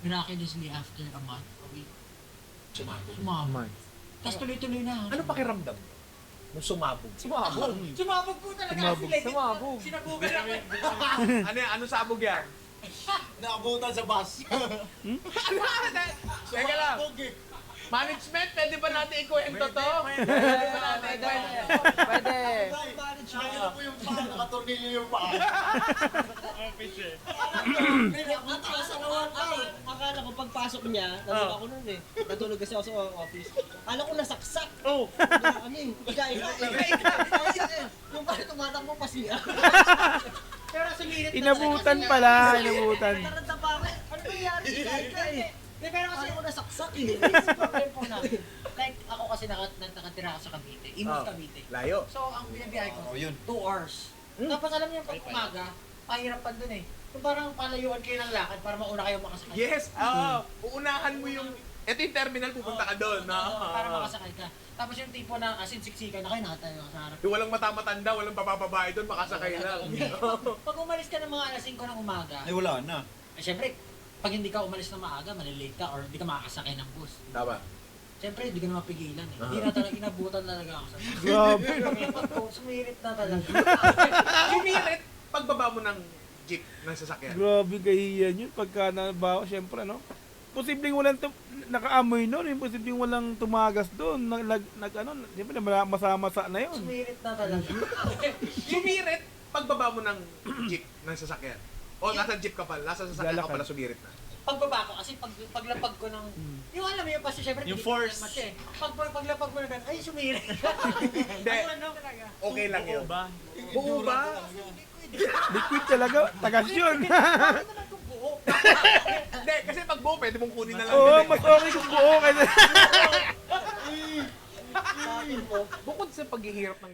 miraculously after a month, a week, Sumabog. sumabog. Tapos tuloy-tuloy na. Ano pakiramdam? Nung sumabog. Sumabog. Sumabog po talaga. Sumabog, Sila, sumabog. Sinabugan ako. Ano yan? Ano sabog yan? Naabutan sa bus. Teka lang. Management, pwede ba natin ikuwento to? Pwede ba natin ikuwento? Pwede. Ano po yung paa? Nakatornilyo yung paa. Mataas ang naman paa. Akala ko pagpasok niya, nandun ako nun eh. Natulog kasi ako sa office. Akala ko nasaksak. Oh. Ano eh, ika-ika eh. Yung parang tumatakbo pa siya. Pero sumirit na Inabutan talaga. pala, inabutan. Taranta pa ako. Ano nangyari? Ika-ika eh. Hindi, pero kasi Akala ko nasaksak eh. problem po na. Like, ako kasi nakatira ako sa Cavite. Imos Oh. Cavite. Layo. So, ang binabiyahe ko, Oh, yun. 2 hours. Tapos alam niyo, pag umaga, pahirapan dun eh. Yung parang palayuan kayo ng lakad para mauna kayo makasakay. Yes, oo. Uunahan mo yung... Ito yung terminal, pupunta ka doon. Para makasakay ka. Tapos yung tipo na asin-siksikan na kayo, nakatayo ka sa harap. Yung walang mata-matanda, walang papababae doon, makasakay lang. Pag umalis ka ng mga alas 5 ng umaga, Ay, wala na. syempre, pag hindi ka umalis ng maaga, malilate ka or hindi ka makakasakay ng bus. Tama. Syempre, hindi ka na mapigilan eh. Hindi na talaga, inabutan talaga ako sa bus. Grabe. Pag ko, sumirit na talaga. Sumirit, pagbaba mo ng jeep, ng sasakyan. Grabe kahiyan yun. Pagka nabaho, syempre, no? Posibleng walang nakaamoy nun. Posibleng walang tumagas doon. Siyempre, masama-masa na yun. Sumirit na talaga. Sumirit, pagbaba mo ng jeep, ng sasakyan. O, nasa jeep ka pala, nasa sasakyan ka Lalakad. pala, sumirit na. Pagbaba ko, kasi paglapag ko ng... Yung alam mo yun, kasi syempre... Yung hindi force. ko naman siya eh. Paglapag ko na ganun, ay sumirit. Hindi. Ano talaga? Okay lang yun. Buo ba? Liquid talaga. Tagas yun. Bakit naman kung buo? Hindi, kasi pag buo, pwede mong kunin na lang. Oo, yun eh. mas okay kung buo. Kaysa... Bukod sa paghihirap ng